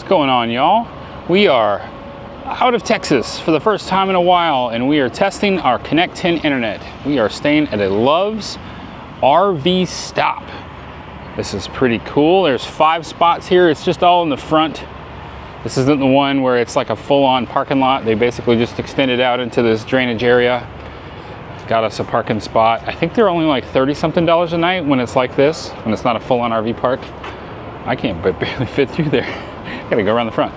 going on, y'all? We are out of Texas for the first time in a while, and we are testing our ConnecTen internet. We are staying at a Love's RV stop. This is pretty cool. There's 5 spots here. It's just all in the front. This isn't the one where it's like a full-on parking lot. They basically just extended out into this drainage area. Got us a parking spot. I think they're only like $30-something a night when it's like this, when it's not a full-on RV park. I can't barely fit through there. Gotta go around the front.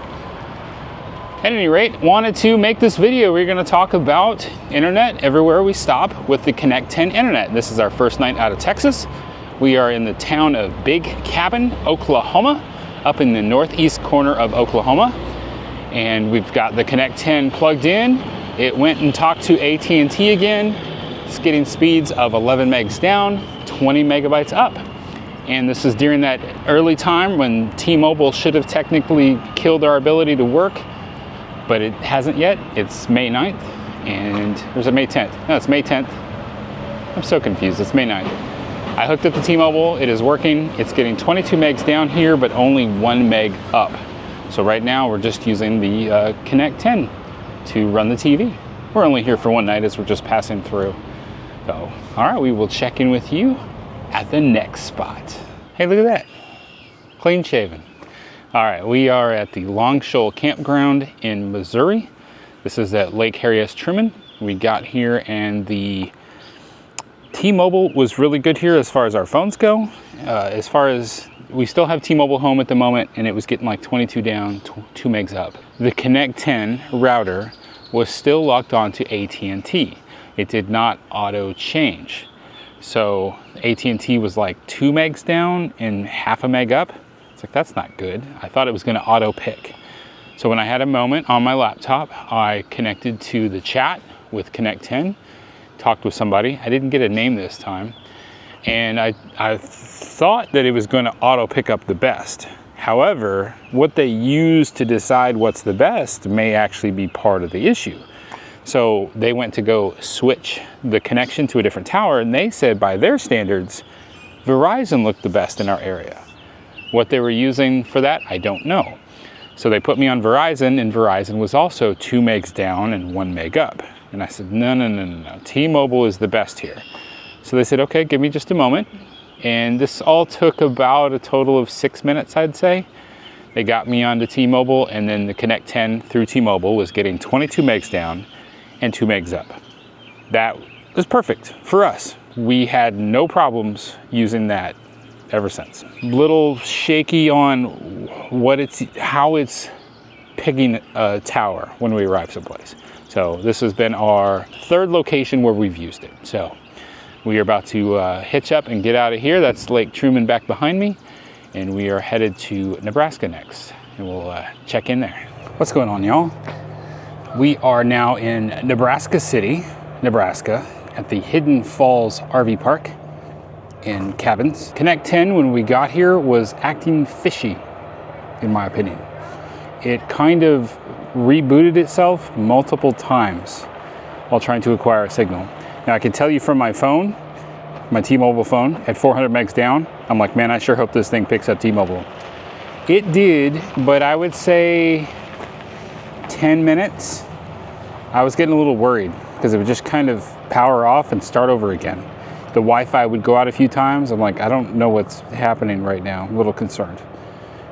At any rate, wanted to make this video. We're gonna talk about internet everywhere we stop with the ConnecTen internet. This is our first night out of Texas. We are in the town of Big Cabin, Oklahoma, up in the northeast corner of Oklahoma. And we've got the ConnecTen plugged in. It went and talked to AT&T again. It's getting speeds of 11 megs down, 20 megabytes up. And this is during that early time when T-Mobile should have technically killed our ability to work, but it hasn't yet. It's May 9th, and there's a May 10th. No, it's May 10th. I'm so confused, it's May 9th. I hooked up the T-Mobile, it is working. It's getting 22 megs down here, but only 1 meg up. So right now we're just using the ConnecTen to run the TV. We're only here for one night as we're just passing through. So, all right, we will check in with you at the next spot. Hey, look at that. Clean shaven. All right, we are at the Long Shoal Campground in Missouri. This is at Lake Harry S. Truman. We got here and the T-Mobile was really good here as far as our phones go. As far as, we still have T-Mobile home at the moment, and it was getting like 22 down, 2 megs up. The ConnecTen router was still locked onto AT&T. It did not auto change. So AT&T was like 2 megs down and half a meg up. It's like, that's not good. I thought it was gonna auto pick. So when I had a moment on my laptop, I connected to the chat with ConnecTen, talked with somebody. I didn't get a name this time. And I thought that it was gonna auto pick up the best. However, what they use to decide what's the best may actually be part of the issue. So they went to go switch the connection to a different tower, and they said by their standards, Verizon looked the best in our area. What they were using for that, I don't know. So they put me on Verizon, and Verizon was also 2 megs down and 1 meg up. And I said, no. T-Mobile is the best here. So they said, okay, give me just a moment. And this all took about a total of 6 minutes, I'd say. They got me onto T-Mobile, and then the ConnecTen through T-Mobile was getting 22 megs down and 2 megs up. That was perfect for us. We had no problems using that ever since. Little shaky on how it's picking a tower when we arrive someplace. So this has been our 3rd location where we've used it. So we are about to hitch up and get out of here. That's Lake Truman back behind me. And we are headed to Nebraska next. And we'll check in there. What's going on, y'all? We are now in Nebraska City, Nebraska, at the Hidden Falls RV Park in Cabins. ConnecTen, when we got here, was acting fishy, in my opinion. It kind of rebooted itself multiple times while trying to acquire a signal. Now, I can tell you from my phone, my T-Mobile phone, at 400 megs down, I'm like, man, I sure hope this thing picks up T-Mobile. It did, but I would say 10 minutes, I was getting a little worried because it would just kind of power off and start over again. The Wi-Fi would go out a few times. I'm like, I don't know what's happening right now. I'm a little concerned.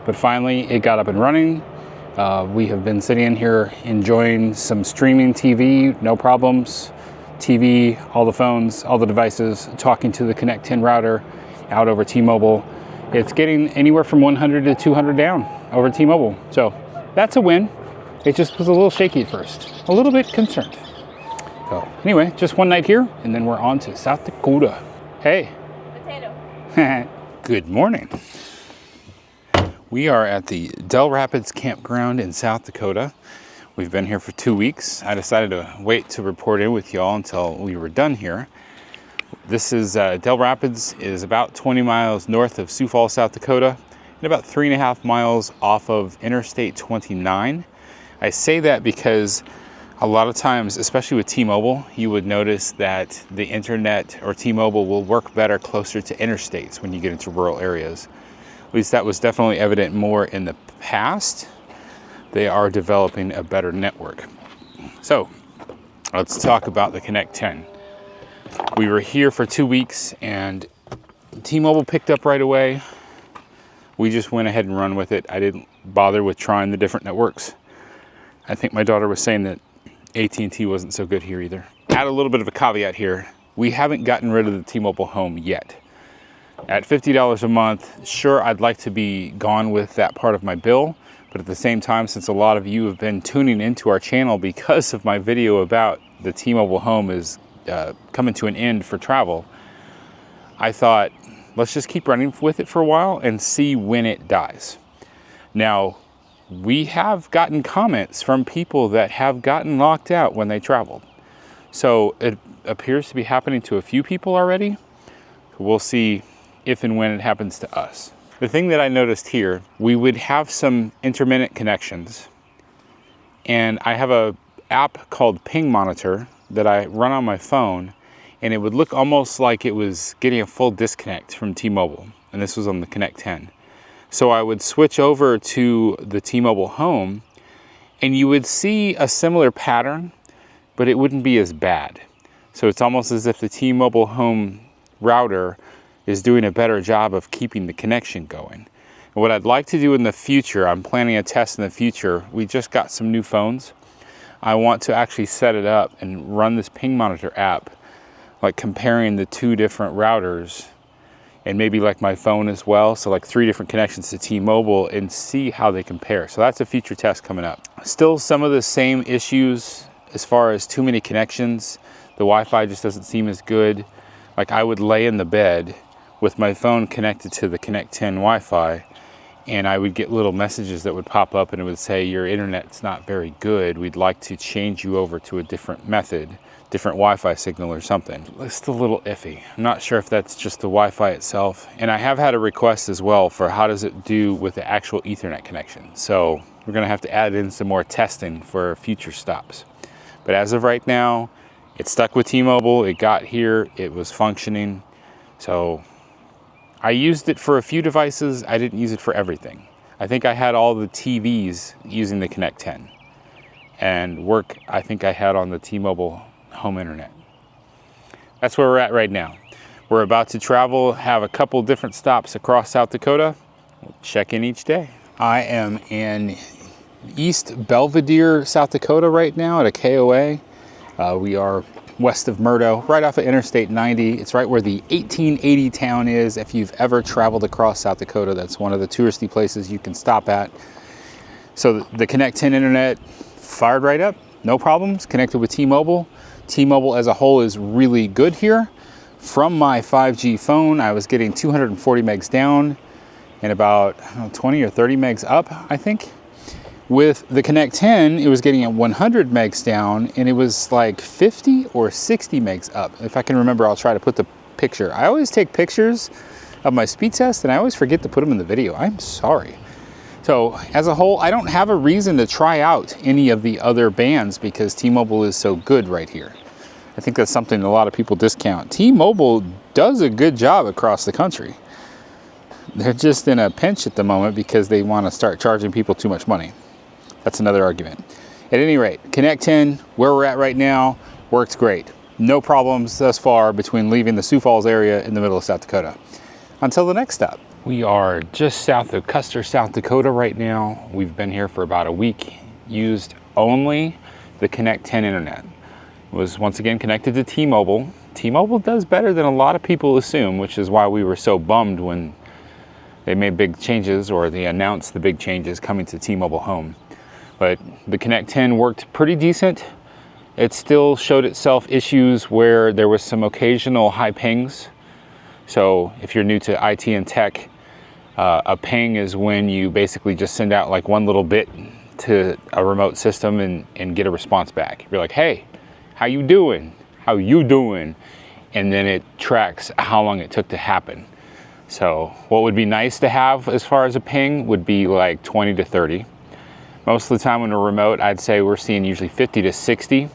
But finally, it got up and running. We have been sitting in here enjoying some streaming TV, no problems. TV, all the phones, all the devices, talking to the ConnecTen router out over T-Mobile. It's getting anywhere from 100 to 200 down over T-Mobile. So that's a win. It just was a little shaky at first, a little bit concerned. So anyway, just one night here, and then we're on to South Dakota. Hey. Potato. Good morning. We are at the Del Rapids Campground in South Dakota. We've been here for 2 weeks. I decided to wait to report in with y'all until we were done here. This is, Del Rapids is about 20 miles north of Sioux Falls, South Dakota, and about 3.5 miles off of Interstate 29. I say that because a lot of times, especially with T-Mobile, you would notice that the internet or T-Mobile will work better closer to interstates when you get into rural areas. At least that was definitely evident more in the past. they are developing a better network. So let's talk about the ConnecTen. We were here for 2 weeks and T-Mobile picked up right away. We just went ahead and run with it. I didn't bother with trying the different networks. I think my daughter was saying that AT&T wasn't so good here either. Add a little bit of a caveat here. We haven't gotten rid of the T-Mobile Home yet. At $50 a month, sure, I'd like to be gone with that part of my bill, but at the same time, since a lot of you have been tuning into our channel because of my video about the T-Mobile Home is coming to an end for travel, I thought, let's just keep running with it for a while and see when it dies. Now, we have gotten comments from people that have gotten locked out when they traveled. So it appears to be happening to a few people already. We'll see if and when it happens to us. The thing that I noticed here, we would have some intermittent connections, and I have a app called Ping Monitor that I run on my phone, and it would look almost like it was getting a full disconnect from T-Mobile, and this was on the ConnecTen. So I would switch over to the T-Mobile Home, and you would see a similar pattern, but it wouldn't be as bad. So it's almost as if the T-Mobile Home router is doing a better job of keeping the connection going. And what I'd like to do in the future, I'm planning a test in the future. We just got some new phones. I want to actually set it up and run this Ping Monitor app, like comparing the two different routers and maybe like my phone as well. So like 3 different connections to T-Mobile and see how they compare. So that's a future test coming up. Still some of the same issues as far as too many connections. The Wi-Fi just doesn't seem as good. Like I would lay in the bed with my phone connected to the ConnecTen Wi-Fi, and I would get little messages that would pop up and it would say, your internet's not very good. We'd like to change you over to a different method, different Wi-Fi signal or something. It's a little iffy. I'm not sure if that's just the Wi-Fi itself. And I have had a request as well for how does it do with the actual Ethernet connection. So we're gonna have to add in some more testing for future stops. But as of right now, it stuck with T-Mobile, it got here, it was functioning. So I used it for a few devices, I didn't use it for everything. I think I had all the TVs using the ConnecTen. And work, I think I had on the T-Mobile home internet. That's where we're at right now. We're about to travel, have a couple different stops across South Dakota. We'll check in each day. I am in East Belvedere, South Dakota right now at a KOA. We are west of Murdo, right off of Interstate 90. It's right where the 1880 town is. If you've ever traveled across South Dakota, that's one of the touristy places you can stop at. So the ConnecTen internet fired right up, no problems, connected with T-Mobile. T-Mobile as a whole is really good here. From my 5G phone, I was getting 240 megs down and about 20 or 30 megs up, I think. With the ConnecTen, it was getting at 100 megs down and it was like 50 or 60 megs up. If I can remember, I'll try to put the picture. I always take pictures of my speed test and I always forget to put them in the video. I'm sorry. So as a whole, I don't have a reason to try out any of the other bands because T-Mobile is so good right here. I think that's something a lot of people discount. T-Mobile does a good job across the country. They're just in a pinch at the moment because they want to start charging people too much money. That's another argument. At any rate, ConnecTen, where we're at right now, works great. No problems thus far between leaving the Sioux Falls area in the middle of South Dakota. Until the next stop. We are just south of Custer, South Dakota right now. We've been here for about a week. Used only the ConnecTen internet. Was once again connected to T-Mobile. T-Mobile does better than a lot of people assume, which is why we were so bummed when they made big changes or they announced the big changes coming to T-Mobile Home. But the ConnecTen worked pretty decent. It still showed itself issues where there was some occasional high pings. So if you're new to IT and tech, a ping is when you basically just send out like one little bit to a remote system and get a response back. You're like, hey, how you doing? How you doing? And then it tracks how long it took to happen. So what would be nice to have as far as a ping would be like 20 to 30. Most of the time when we're remote, I'd say we're seeing usually 50 to 60.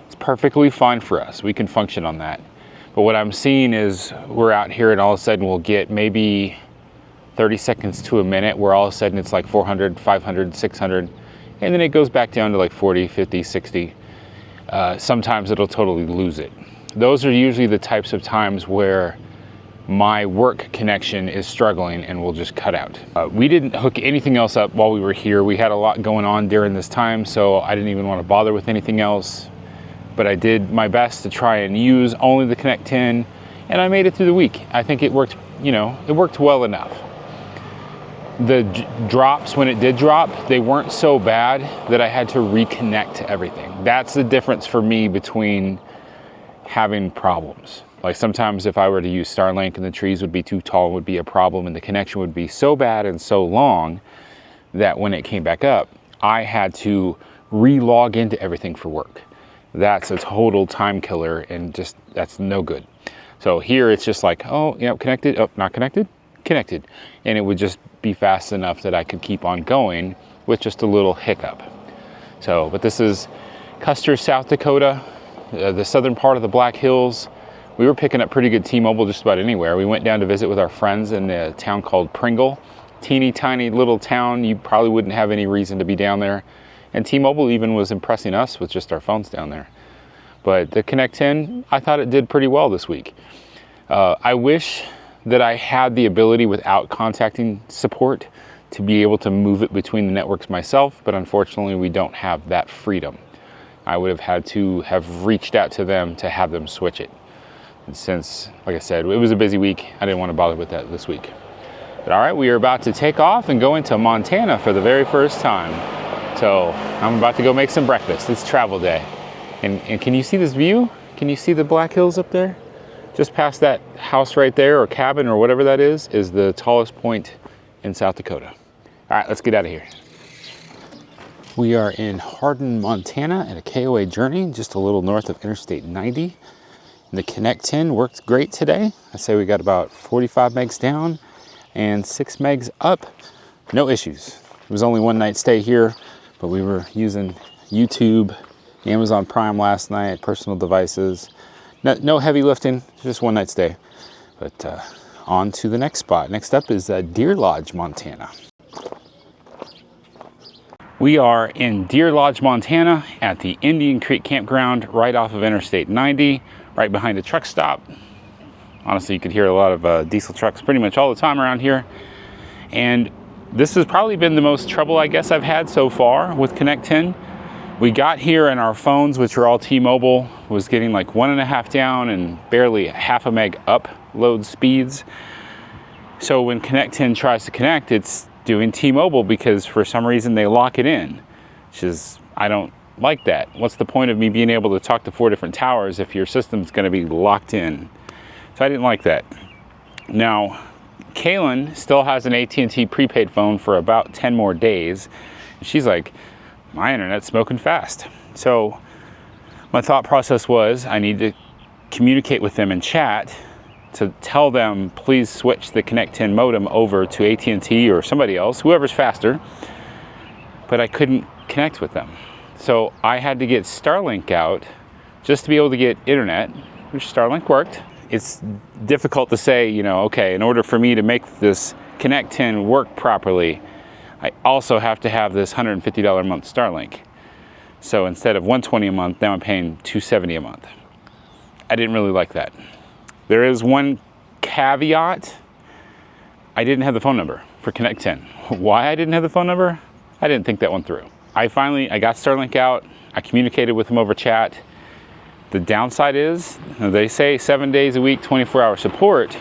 It's perfectly fine for us. We can function on that. But what I'm seeing is we're out here and all of a sudden we'll get maybe 30 seconds to a minute where all of a sudden it's like 400, 500, 600. and then it goes back down to like 40, 50, 60. Sometimes it'll totally lose it. Those are usually the types of times where my work connection is struggling and will just cut out. We didn't hook anything else up while we were here. We had a lot going on during this time, so I didn't even want to bother with anything else. But I did my best to try and use only the ConnecTen, and I made it through the week. I think it worked, it worked well enough. The drops, when it did drop, they weren't so bad that I had to reconnect to everything. That's the difference for me between having problems. Like sometimes if I were to use Starlink and the trees would be too tall, it would be a problem, and the connection would be so bad and so long that when it came back up, I had to re-log into everything for work. That's a total time killer, and just, that's no good. So here it's just like, oh, connected, oh, not connected, connected. And it would just be fast enough that I could keep on going with just a little hiccup. So, but this is Custer, South Dakota, the southern part of the Black Hills. We were picking up pretty good T-Mobile just about anywhere. We went down to visit with our friends in a town called Pringle. Teeny tiny little town. You probably wouldn't have any reason to be down there. And T-Mobile even was impressing us with just our phones down there. But the ConnecTen, I thought it did pretty well this week. I wish that I had the ability without contacting support to be able to move it between the networks myself, but unfortunately we don't have that freedom. I would have had to have reached out to them to have them switch it. And since, like I said, it was a busy week, I didn't want to bother with that this week. But all right, we are about to take off and go into Montana for the very first time. So I'm about to go make some breakfast. It's travel day. And can you see this view? Can you see the Black Hills up there? Just past that house right there, or cabin, or whatever that is the tallest point in South Dakota. All right, let's get out of here. We are in Hardin, Montana at a KOA journey, just a little north of Interstate 90. The ConnecTen worked great today. I say we got about 45 megs down and 6 megs up. No issues. It was only one night stay here, but we were using YouTube, Amazon Prime last night, personal devices. No heavy lifting, just one night stay. But on to the next spot. Next up is Deer Lodge, Montana. We are in Deer Lodge, Montana at the Indian Creek Campground right off of Interstate 90. Right behind a truck stop. Honestly, you could hear a lot of diesel trucks pretty much all the time around here. And this has probably been the most trouble I guess I've had so far with ConnecTen. We got here and our phones, which are all T-Mobile, was getting like 1.5 down and barely half a meg up load speeds. So when ConnecTen tries to connect, it's doing T-Mobile because for some reason they lock it in, which is, I don't like that. What's the point of me being able to talk to 4 different towers if your system's going to be locked in? So I didn't like that. Now, Kaylin still has an AT&T prepaid phone for about 10 more days. She's like, my internet's smoking fast. So my thought process was I need to communicate with them in chat to tell them, please switch the ConnecTen modem over to AT&T or somebody else, whoever's faster. But I couldn't connect with them. So I had to get Starlink out just to be able to get internet, which Starlink worked. It's difficult to say, okay, in order for me to make this ConnecTen work properly, I also have to have this $150 a month Starlink. So instead of $120 a month, now I'm paying $270 a month. I didn't really like that. There is one caveat. I didn't have the phone number for ConnecTen. Why I didn't have the phone number? I didn't think that one through. I got Starlink out. I communicated with them over chat. The downside is, they say 7 days a week, 24-hour support.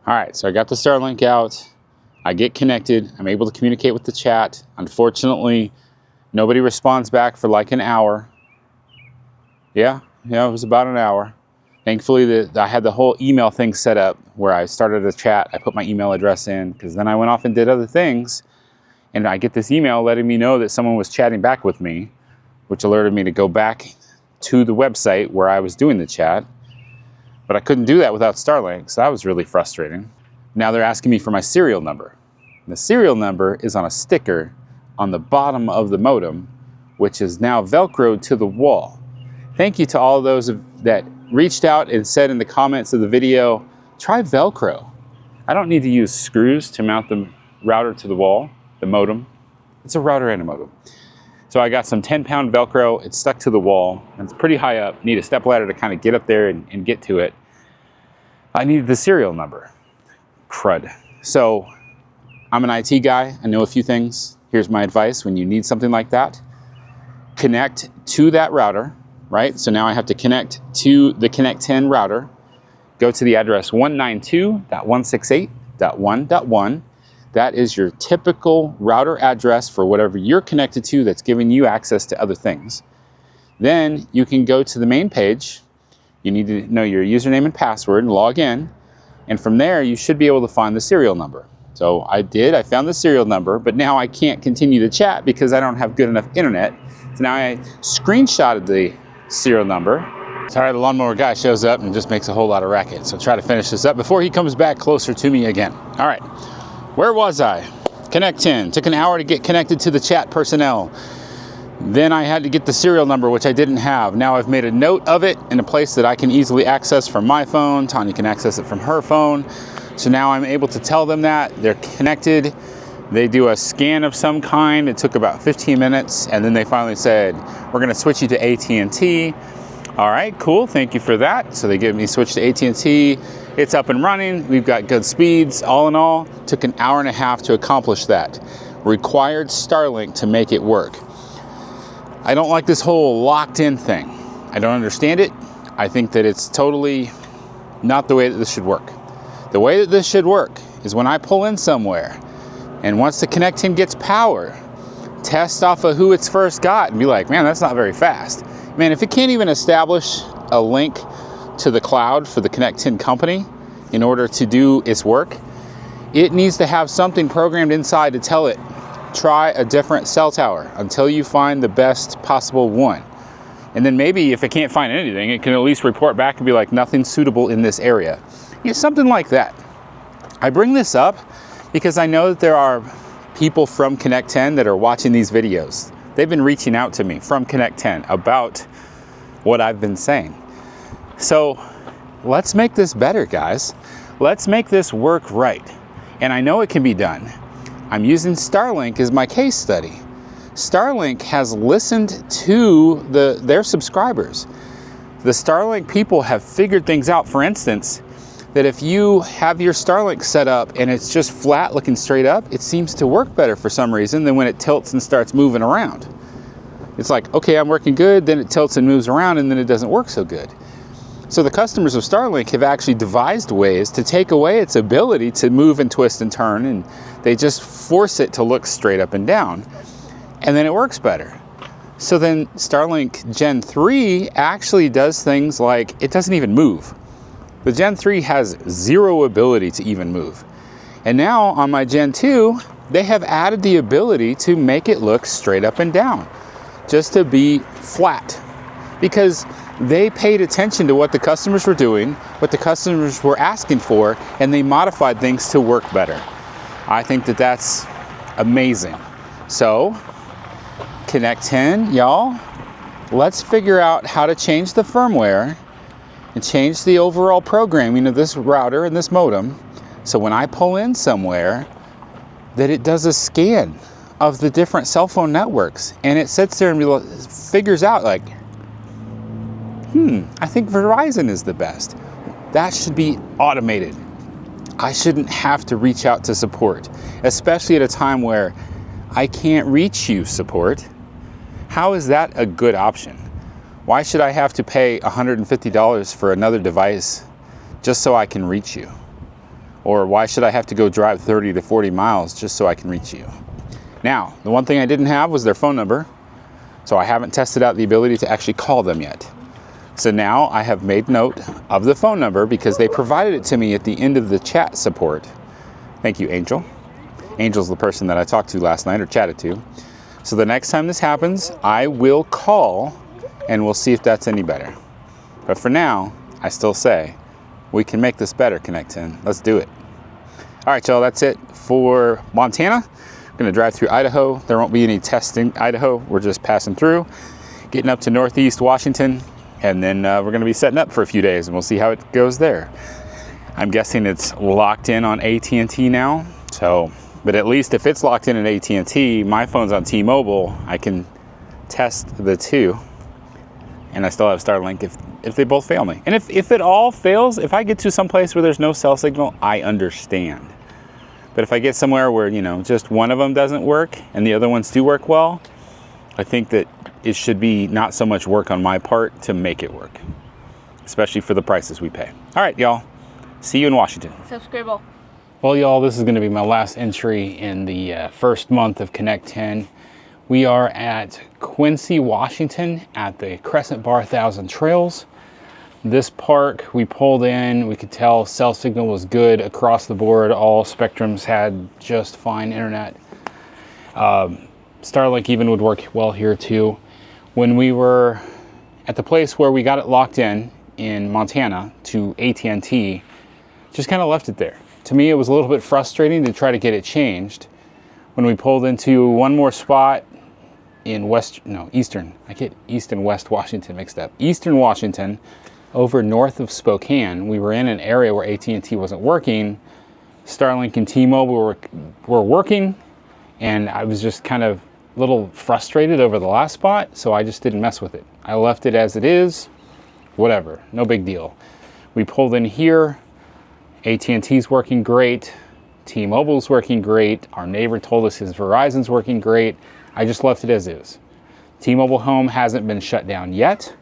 All right, so I got the Starlink out. I get connected. I'm able to communicate with the chat. Unfortunately, nobody responds back for like an hour. Yeah, it was about an hour. Thankfully, I had the whole email thing set up where I started a chat. I put my email address in because then I went off and did other things. And I get this email letting me know that someone was chatting back with me, which alerted me to go back to the website where I was doing the chat. But I couldn't do that without Starlink, so that was really frustrating. Now they're asking me for my serial number. And the serial number is on a sticker on the bottom of the modem, which is now Velcroed to the wall. Thank you to all those that reached out and said in the comments of the video, try Velcro. I don't need to use screws to mount the router to the wall. The modem. It's a router and a modem. So I got some 10-pound Velcro. It's stuck to the wall. It's pretty high up. Need a step ladder to kind of get up there and get to it. I needed the serial number. Crud. So I'm an IT guy. I know a few things. Here's my advice. When you need something like that, connect to that router, right? So now I have to connect to the ConnecTen router. Go to the address 192.168.1.1. That is your typical router address for whatever you're connected to that's giving you access to other things. Then you can go to the main page. You need to know your username and password and log in. And from there, you should be able to find the serial number. So I found the serial number, but now I can't continue to chat because I don't have good enough internet. So now I screenshotted the serial number. Sorry, the lawnmower guy shows up and just makes a whole lot of racket. So try to finish this up before he comes back closer to me again. All right. Where was I? ConnecTen. Took an hour to get connected to the chat personnel. Then I had to get the serial number, which I didn't have. Now I've made a note of it in a place that I can easily access from my phone. Tanya can access it from her phone. So now I'm able to tell them that they're connected. They do a scan of some kind. It took about 15 minutes. And then they finally said, we're going to switch you to AT&T. All right, cool. Thank you for that. So they give me switch to AT&T. It's up and running. We've got good speeds. All in all, took an hour and a half to accomplish that. Required Starlink to make it work. I don't like this whole locked in thing. I don't understand it. I think that it's totally not the way that this should work. The way that this should work is when I pull in somewhere and once the ConnecTen gets power, test off of who it's first got and be like, man, that's not very fast. Man, if it can't even establish a link to the cloud for the ConnecTen company in order to do its work, it needs to have something programmed inside to tell it, try a different cell tower until you find the best possible one. And then maybe if it can't find anything, it can at least report back and be like, nothing suitable in this area. You know, something like that. I bring this up because I know that there are people from ConnecTen that are watching these videos. They've been reaching out to me from ConnecTen about what I've been saying. So let's make this better, guys. Let's make this work right. And I know it can be done. I'm using Starlink as my case study. Starlink has listened to their subscribers. The Starlink people have figured things out. For instance, that if you have your Starlink set up and it's just flat looking straight up, it seems to work better for some reason than when it tilts and starts moving around. It's like, okay, I'm working good, then it tilts and moves around and then it doesn't work so good. So the customers of Starlink have actually devised ways to take away its ability to move and twist and turn, and they just force it to look straight up and down. And then it works better. So then Starlink Gen 3 actually does things like, it doesn't even move. The Gen 3 has zero ability to even move. And now on my Gen 2, they have added the ability to make it look straight up and down, just to be flat. Because they paid attention to what the customers were doing, what the customers were asking for, and they modified things to work better. I think that that's amazing. So, ConnecTen, y'all, let's figure out how to change the firmware and change the overall programming of this router and this modem, so when I pull in somewhere, that it does a scan of the different cell phone networks, and it sits there and figures out like, I think Verizon is the best. That should be automated. I shouldn't have to reach out to support, especially at a time where I can't reach you, support. How is that a good option? Why should I have to pay $150 for another device just so I can reach you? Or why should I have to go drive 30 to 40 miles just so I can reach you? Now, the one thing I didn't have was their phone number, so I haven't tested out the ability to actually call them yet. So now I have made note of the phone number because they provided it to me at the end of the chat support. Thank you, Angel. Angel's the person that I talked to last night or chatted to. So the next time this happens, I will call and we'll see if that's any better. But for now, I still say, we can make this better, ConnecTen. Let's do it. All right, y'all, that's it for Montana. I'm gonna drive through Idaho. There won't be any testing in Idaho. We're just passing through, getting up to Northeast Washington, and then we're gonna be setting up for a few days and we'll see how it goes there. I'm guessing it's locked in on AT&T now. So, but at least if it's locked in at AT&T, my phone's on T-Mobile, I can test the two, and I still have Starlink if they both fail me. And if it all fails, if I get to some place where there's no cell signal, I understand. But if I get somewhere where, you know, just one of them doesn't work and the other ones do work well, I think that it should be not so much work on my part to make it work, especially for the prices we pay. All right, y'all. See you in Washington. Subscribe. Well, y'all, this is going to be my last entry in the first month of ConnecTen. We are at Quincy, Washington at the Crescent Bar 1000 Trails. This park, we pulled in, we could tell cell signal was good across the board. All spectrums had just fine internet. Starlink even would work well here too. When we were at the place where we got it locked in Montana to AT&T, just kind of left it there. To me, it was a little bit frustrating to try to get it changed. When we pulled into one more spot in Eastern, I get East and West Washington mixed up. Eastern Washington, over north of Spokane, we were in an area where AT&T wasn't working. Starlink and T-Mobile were working, and I was just kind of a little frustrated over the last spot, so I just didn't mess with it. I left it as it is, whatever, no big deal. We pulled in here, AT&T's working great, T-Mobile's working great, our neighbor told us his Verizon's working great. I just left it as is. T-Mobile Home hasn't been shut down yet,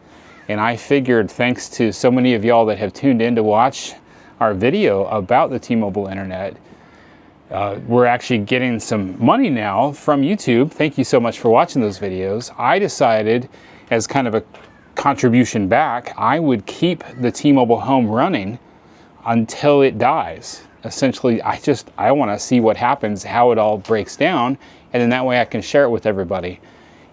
and I figured, thanks to so many of y'all that have tuned in to watch our video about the T-Mobile internet, we're actually getting some money now from YouTube. Thank you so much for watching those videos. I decided, as kind of a contribution back, I would keep the T-Mobile Home running until it dies. Essentially, I want to see what happens, how it all breaks down, and then that way I can share it with everybody.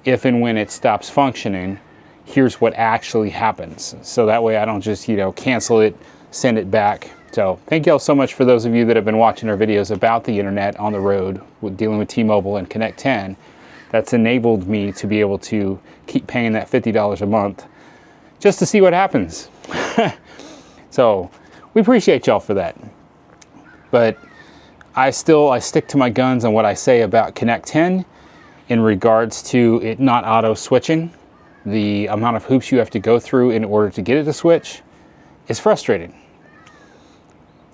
If and when it stops functioning, here's what actually happens. So that way I don't just, cancel it, send it back. So thank y'all so much for those of you that have been watching our videos about the internet on the road, dealing with T-Mobile and ConnecTen. That's enabled me to be able to keep paying that $50 a month just to see what happens. So we appreciate y'all for that. But I stick to my guns on what I say about ConnecTen in regards to it not auto switching. The amount of hoops you have to go through in order to get it to switch is frustrating.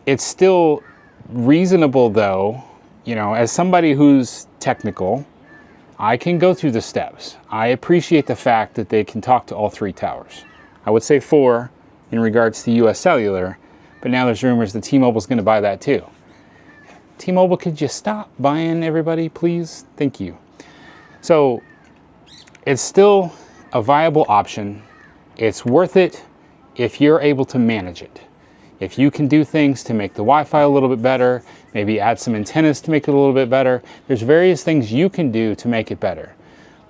It's still reasonable though, as somebody who's technical, I can go through the steps. I appreciate the fact that they can talk to all three towers. I would say 4 in regards to US Cellular, but now there's rumors that T-Mobile's going to buy that too. T-Mobile, could you stop buying everybody, please? Thank you. So it's still a viable option. It's worth it if you're able to manage it. If you can do things to make the Wi-Fi a little bit better, maybe add some antennas to make it a little bit better. There's various things you can do to make it better.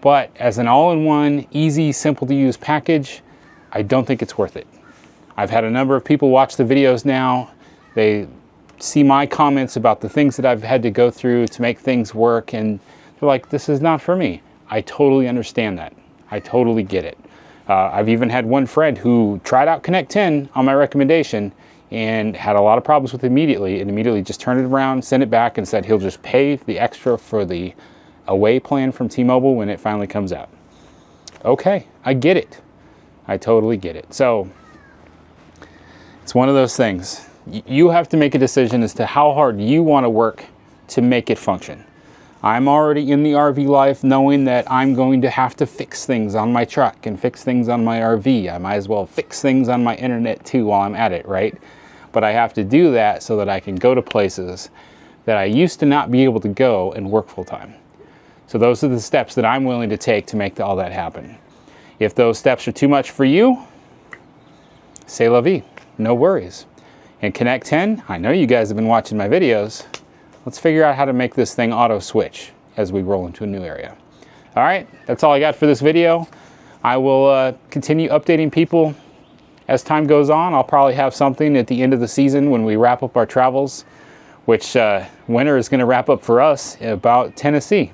But as an all-in-one, easy, simple to use package, I don't think it's worth it. I've had a number of people watch the videos now. They see my comments about the things that I've had to go through to make things work, and they're like, this is not for me. I totally understand that. I totally get it. I've even had one friend who tried out ConnecTen on my recommendation and had a lot of problems with it immediately, and immediately just turned it around, sent it back, and said he'll just pay the extra for the away plan from T-Mobile when it finally comes out. Okay, I get it. I totally get it. So it's one of those things. You have to make a decision as to how hard you want to work to make it function. I'm already in the RV life knowing that I'm going to have to fix things on my truck and fix things on my RV. I might as well fix things on my internet too while I'm at it, right? But I have to do that so that I can go to places that I used to not be able to go and work full time. So those are the steps that I'm willing to take to make all that happen. If those steps are too much for you, c'est la vie, no worries. And ConnecTen, I know you guys have been watching my videos. Let's figure out how to make this thing auto switch as we roll into a new area. All right, that's all I got for this video. I will continue updating people as time goes on. I'll probably have something at the end of the season when we wrap up our travels, which winter is going to wrap up for us about Tennessee.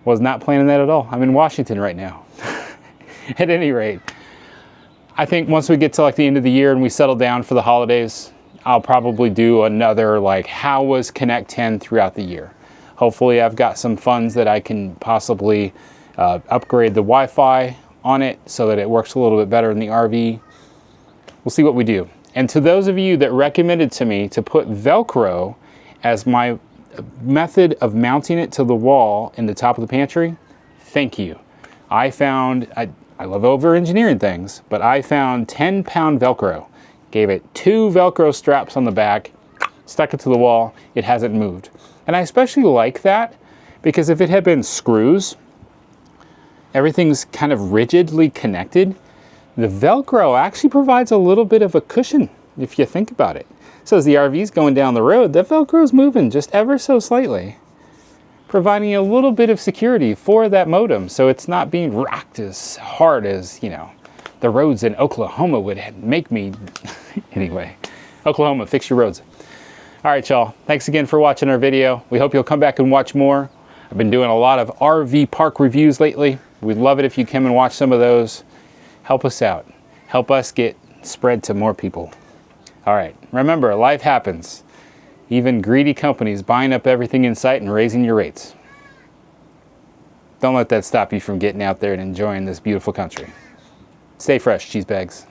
Was not planning that at all. I'm in Washington right now. At any rate, I think once we get to like the end of the year and we settle down for the holidays, I'll probably do another how was ConnecTen throughout the year. Hopefully I've got some funds that I can possibly upgrade the Wi-Fi on it so that it works a little bit better in the RV. We'll see what we do. And to those of you that recommended to me to put Velcro as my method of mounting it to the wall in the top of the pantry, thank you. I love over-engineering things, but I found 10-pound Velcro. Gave it 2 Velcro straps on the back, stuck it to the wall, it hasn't moved. And I especially like that because if it had been screws, everything's kind of rigidly connected. The Velcro actually provides a little bit of a cushion if you think about it. So as the RV's going down the road, the Velcro's moving just ever so slightly, providing a little bit of security for that modem so it's not being rocked as hard as, you know, the roads in Oklahoma would make me. Anyway, Oklahoma, fix your roads. All right, y'all. Thanks again for watching our video. We hope you'll come back and watch more. I've been doing a lot of RV park reviews lately. We'd love it if you come and watch some of those. Help us out. Help us get spread to more people. All right. Remember, life happens. Even greedy companies buying up everything in sight and raising your rates. Don't let that stop you from getting out there and enjoying this beautiful country. Stay fresh, cheese bags.